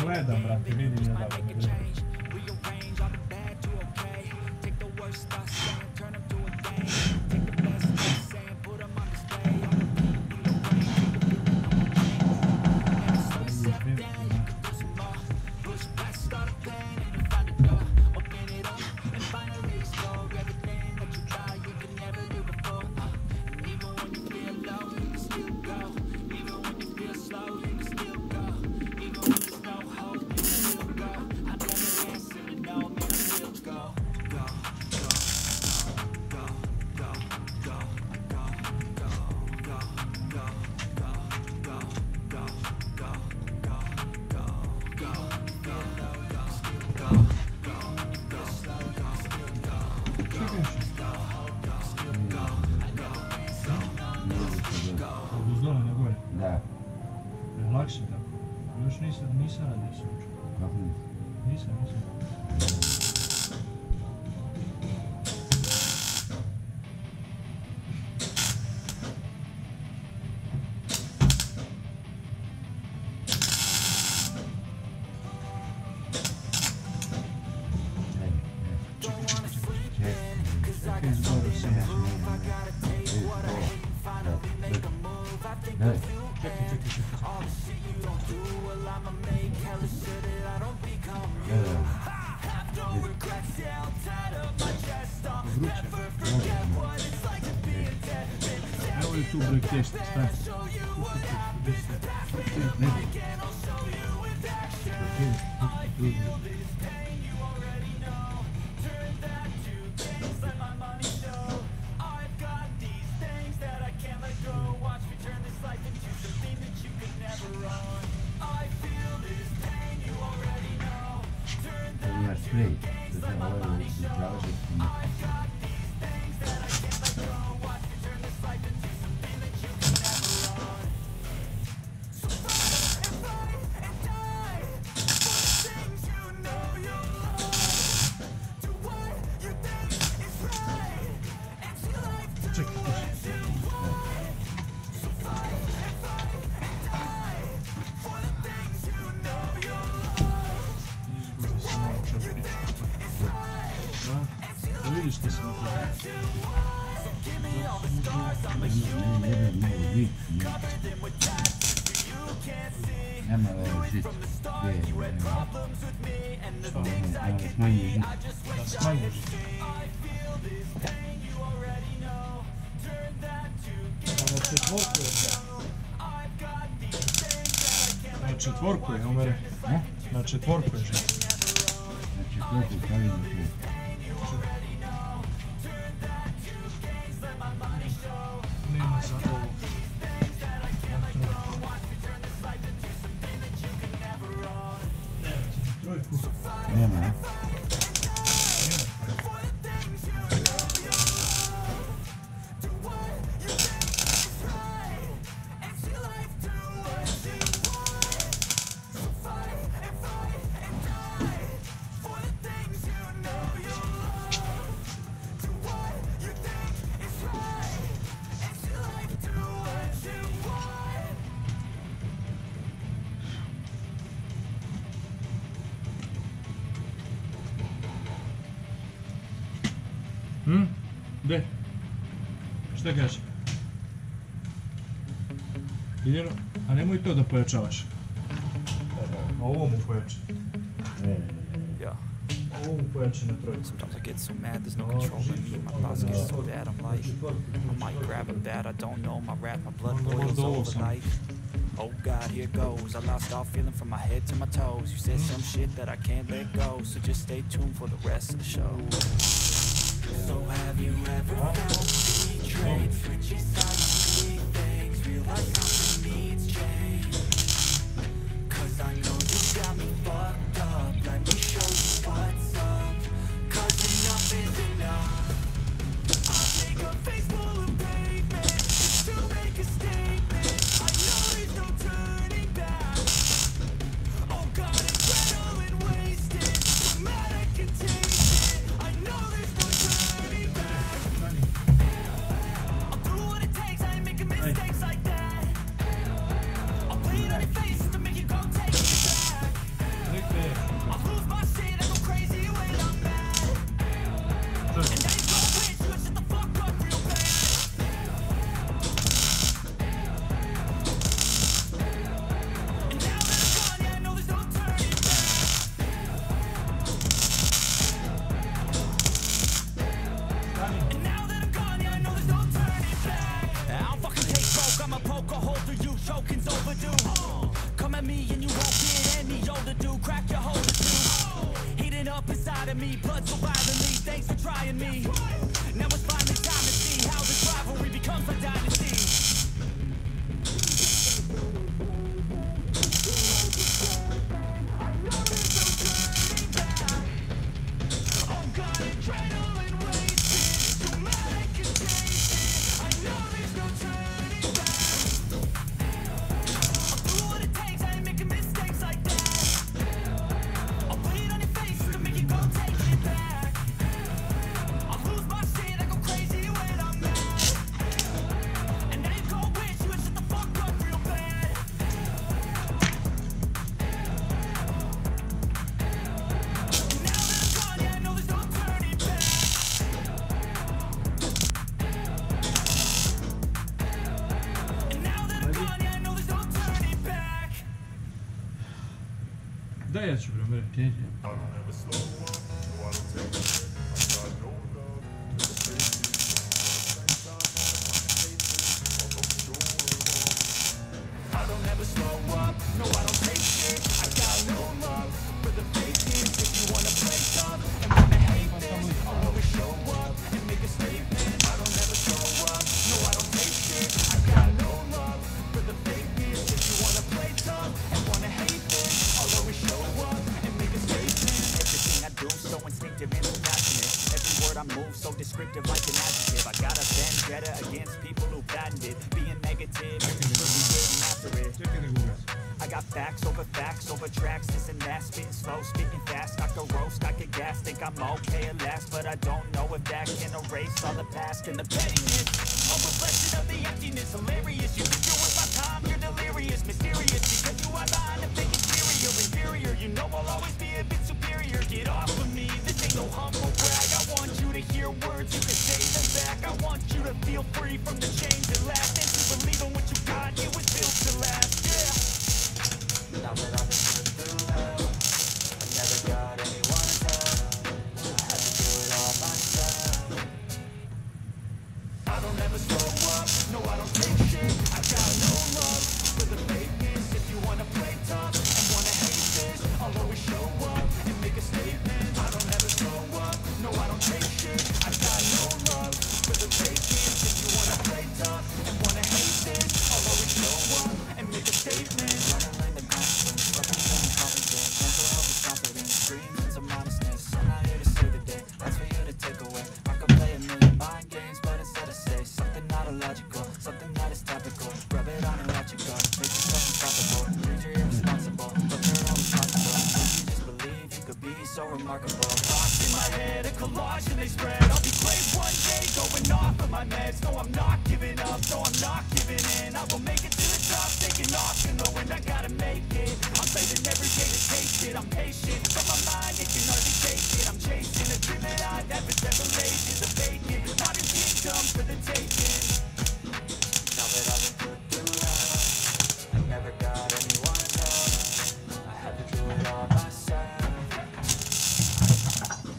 Gledam, brate, vidim je da ne gledam. Lakše tako. Još nisam radio se učin. Kako nisi? Nisam. Evo je tu break test, stavi. Imaš sprej, da se ovo izraži. Vidiš ti se na to. Nema žit. Smanji žit. Smanji žit. Na četvorku je, Omere. Na četvorku je žit. Na četvorku stavim na žit. Nema za ovo. Trojku. Nema. Gde? Šta kaže? Iljeno, a nemoj to da pojačavaš. Ovo mu pojača. Ovo mu pojača na trojicu. Sometimes I get so mad, there's no control in me. My thoughts get so bad, I'm like, I might grab a bat, I don't know. My wrath, my blood boils over like, oh God, here goes. I lost all feeling from my head to my toes. You said some shit that I can't let go, so just stay tuned for the rest of the show. So have you ever felt betrayed? Switches out, see things, realize something needs change. Cause I know you got me fucked up. Let me show you what's up. Cause enough is enough. I'll take a face full of pavement just to make a statement. I know there's no turning back. Oh God, adrenaline wasted. So mad I can taste it. I know there's no turning back. I'll do what it takes, I ain't making mistakes like that. of me, blood so violently, thanks for trying me. Now it's finally time to see how this rivalry becomes a dynasty. Daj ja ću bre, and the pettiness, a reflection of the emptiness. Hilarious, you think you're worth my time, you're delirious, mysterious, because you are lying and fake inferior. You know I'll always be a bit superior. Get off of me, this ain't no humble brag. I want you to hear words, you can say them back. I want you to feel free from the chains that last, and to believe in what you got, it was built to last, yeah. Now that I've been through hell, I never got anyone to tell. I had to do it all myself. I don't ever slow up, no I don't take shit. I got no love for the fakeness. If you wanna play tough and wanna hate this, I'll always show up and make a statement. I don't ever slow up, no I don't take shit. I got no love for the fakeness. If you wanna play tough and wanna hate this, I'll always show up and make a statement. Running like the constant, representing confidence. Mental health is confidence, dreams and some honestness. I'm not here to save the day, that's for you to take away. I could play a million mind games, but instead I say something not illogical, something that is topical. Rub it on and let you go, make yourself unstoppable. Dreams are irresponsible, but they're always possible. If you just believe you could be so remarkable. Thoughts in my head, a collage and they spread. I'll be great one day, going off of my meds. No, I'm not giving up, no, I'm not giving in. I will make it to the top, taking off in the wind. I gotta make it, I'm saving every day to taste it. I'm patient, but my mind, it can hardly take it. I'm chasing a dream that I've never separated. The vacant, modern kingdom for the taking. Now that I've been put through hell, I never got anyone else. I had to do it all myself.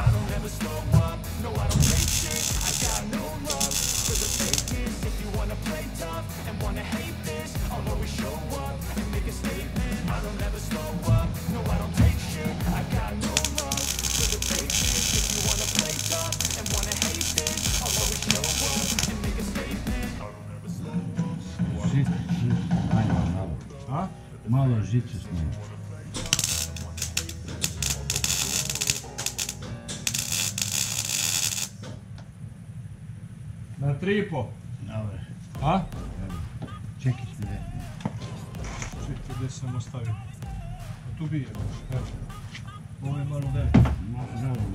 I don't ever slow up, no I don't take shit. I got no love for the fakeness. If you wanna play tough and wanna hate this, I'll always show up and make a statement. I don't ever slow up, no I don't take shit. I got no love for the fakeness. If you wanna play tough and wanna hate this, I'll always show up and make a statement. I don't ever slow up. Žice, ajmo malo. A? Malo žice s njim. Na 3,5. Dobre. A? Čekaj se ne. Čekaj, gdje sam ostavio? A tu bije, evo. Ovo je malo veliko.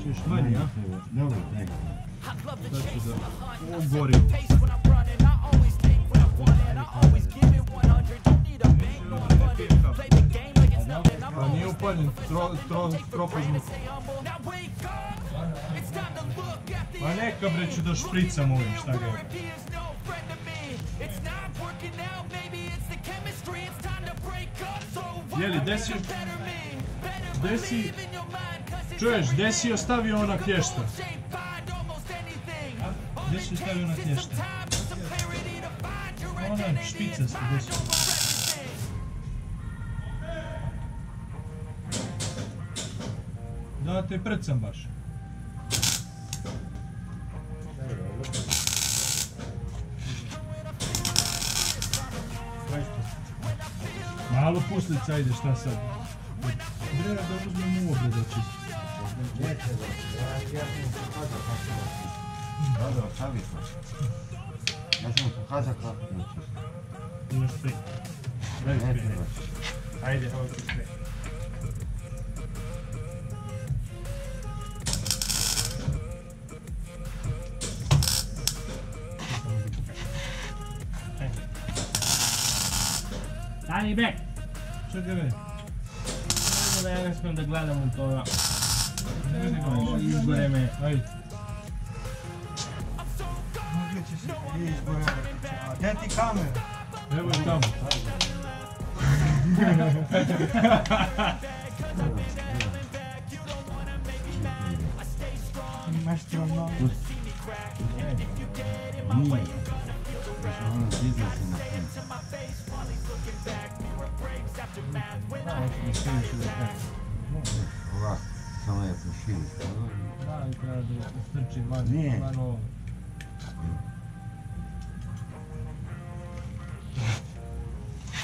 Češ manji, a? Dobro, daj. Sad ću da ogorim. A nije upaljen tropoznik. Ma neka bre ću da špricam ovim, šta ga je. Jeli, čuješ, gdje si ostavio ona klješta? Gdje si ostavio ona klješta? Ona špicasta, gdje si? Da te prcam baš. Malo puslica, ajde, šta sad? Treba da uzmem u obred da čisto. Ne treba, ja sam mu pokazao kako da čisto. Dobro, savjetno. Ja sam mu pokazao kako da čisto. Imaš pri. Ne treba. Ajde, ovo ću sve. Stani back! Čekaj, već. Da ja ne smijem da gledam u toga. Ne vidi ga više. Izgore me. Ajde. Gdje će se izgorati? A gdje ti kamera? Evo je tamo. Imaš ti ono... Nije. Da se ono izlazi na krenu. Ovako, samo je proširiš. Da, i treba da strči van. Nije.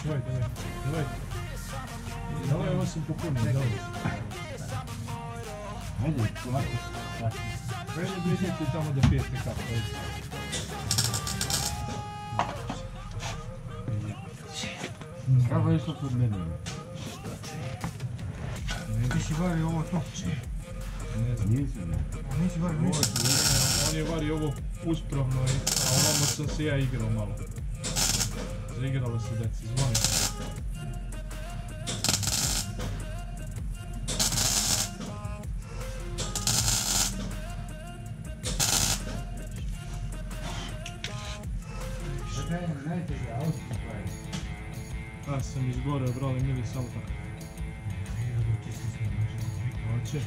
Давай. Давай, ovo sam popunio, давай. Ajde, ovako. Ajde, videti tamo da pijete kafu, ajde. Kako je što kod mene? Ti si vario ovo to? Ne znam. Nisi ne. Nisi vario ništa? On je vario ovo uspravno, a ovamo sam se ja igrao malo. Zaigralo se deci, zvoni. Ja sam izgoreo, brali mili, samo tako. Hoće.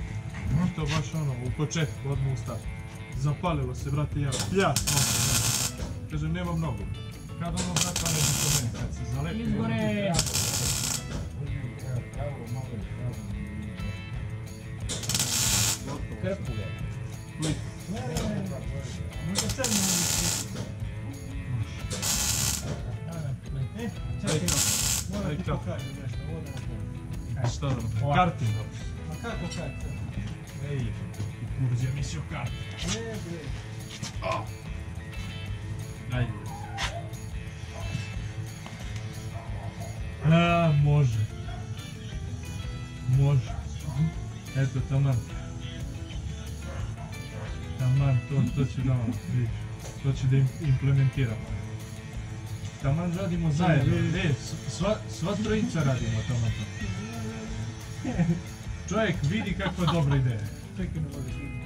To baš ono, u početku, odmah u startu. Zapalilo se, brate, ja pljas nosim. Kažem, nema mnogo. Kad ono, brate, ono je to meni, kad se zalepi... Izgore! Krpu je. Lik. Možda sad ne čekaj, moram ti pokažem nešto, ovo da napravim. Šta da napravim? Karting. Ma kako karta? Ej, i kurđe mislio karting. Ne bre. Ajde. A, može. Može. Eto, taman. Taman, to će da vam, vidiš. To će da implementiramo. Taman radimo zajedno. Sva trojica radimo taman to. Čovjek vidi kakva dobra ideja. Čekaj, ne možeš vidjeti.